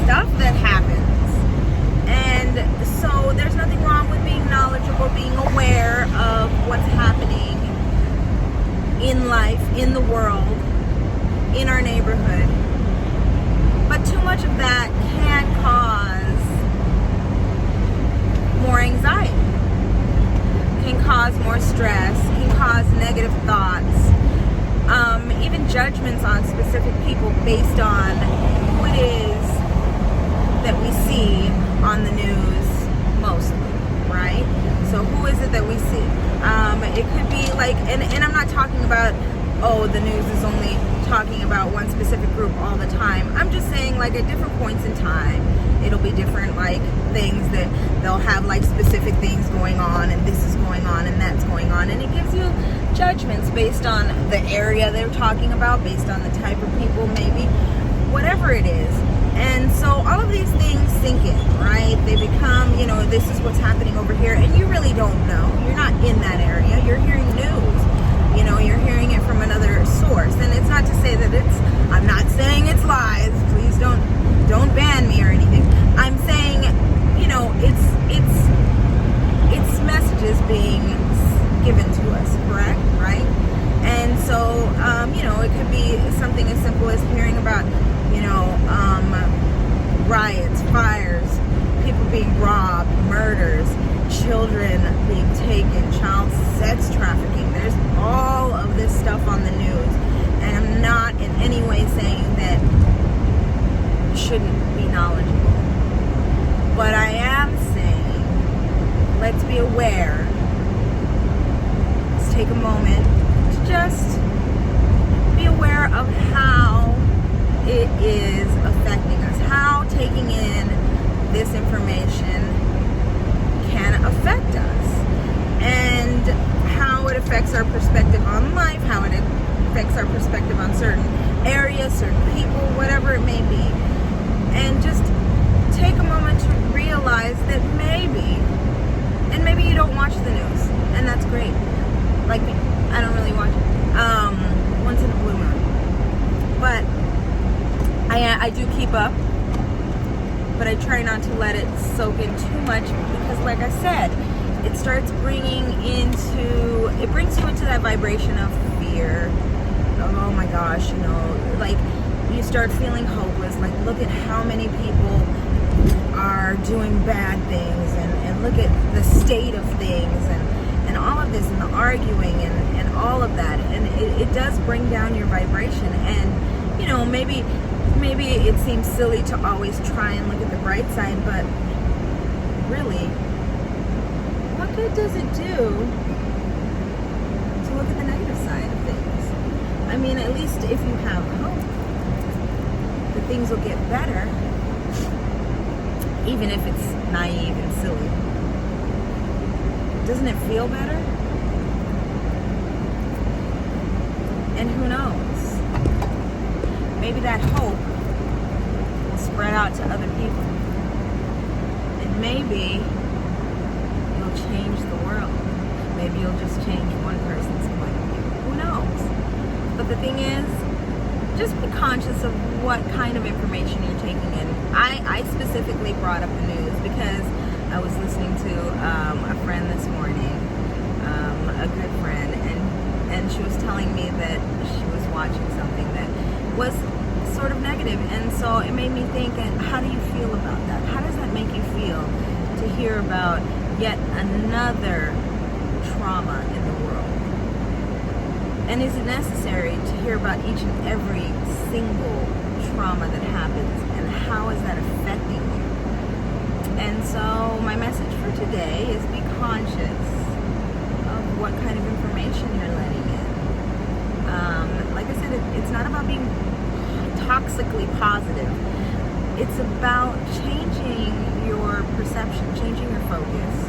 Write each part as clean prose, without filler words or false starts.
stuff that happens. And so there's nothing wrong with being knowledgeable, being aware of what's happening in life, in the world, in our neighborhood. But too much of that can cause more anxiety, can cause more stress, can cause negative thoughts, even judgments on specific people based on who it is that we see on the news mostly, right? So who is it that we see? It could be like, and I'm not talking about, oh, the news is only talking about one specific group all the time. I'm just saying, like, at different points in time, it'll be different, like, things that they'll have, like, specific things going on, and this is going on, and that's going on, and it gives you judgments based on the area they're talking about, based on the type of people, maybe, whatever it is. And so all of these things sink in, right? They become, this is what's happening over here, and you really don't know. You're not in that area. You're hearing news. You're hearing it from another source. And it's not to say that I'm not saying it's lies. Please don't ban me or anything. I'm saying, it's messages being given to us, correct? Right? And so, it could be something as simple as hearing about, riots, fires, people being robbed, murders, children being taken, child sex trafficking. There's all of this stuff on the news, and I'm not in any way saying that you shouldn't be knowledgeable, but I am saying let's be aware. Let's take a moment to just be aware of how it is affecting us, how taking in this information can affect us, and how it affects our perspective on life, how it affects our perspective on certain areas, certain people, whatever it may be. And just take a moment to realize that maybe you don't watch the news, and that's great. Like me, I don't really watch it. Once in a blue moon. But I do keep up, but I try not to let it soak in too much, because like I said, it brings you into that vibration of fear, of, oh my gosh, like you start feeling hopeless, like look at how many people are doing bad things, and look at the state of things, and all of this, and the arguing, and all of that, and it does bring down your vibration. And maybe it seems silly to always try and look at the bright side, but really, what good does it do to look at the negative side of things? I mean, at least if you have hope that things will get better, even if it's naive and silly, doesn't it feel better? And who knows? Maybe that hope will spread out to other people. And maybe you'll change the world. Maybe you'll just change one person's point of view. Who knows? But the thing is, just be conscious of what kind of information you're taking in. I specifically brought up the news because I was listening to a friend this morning, a good friend, and she was telling me that she was watching something that was sort of negative, and so it made me think, how do you feel about that? How does that make you feel to hear about yet another trauma in the world? And is it necessary to hear about each and every single trauma that happens, and how is that affecting you? And so my message for today is be conscious of what kind of information you're letting in. Like I said, it's not about being toxically positive. It's about changing your perception, changing your focus,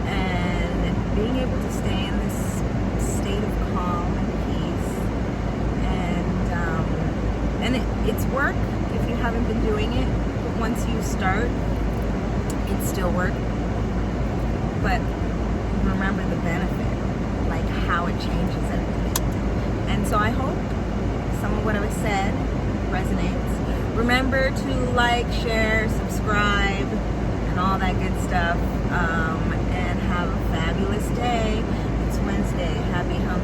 and being able to stay in this state of calm and peace. And it's work if you haven't been doing it. But once you start, it's still work. But remember the benefit, like how it changes everything. And so I hope some of what I said resonates Remember to like, share, subscribe, and all that good stuff. And have a fabulous day. It's Wednesday. Happy hump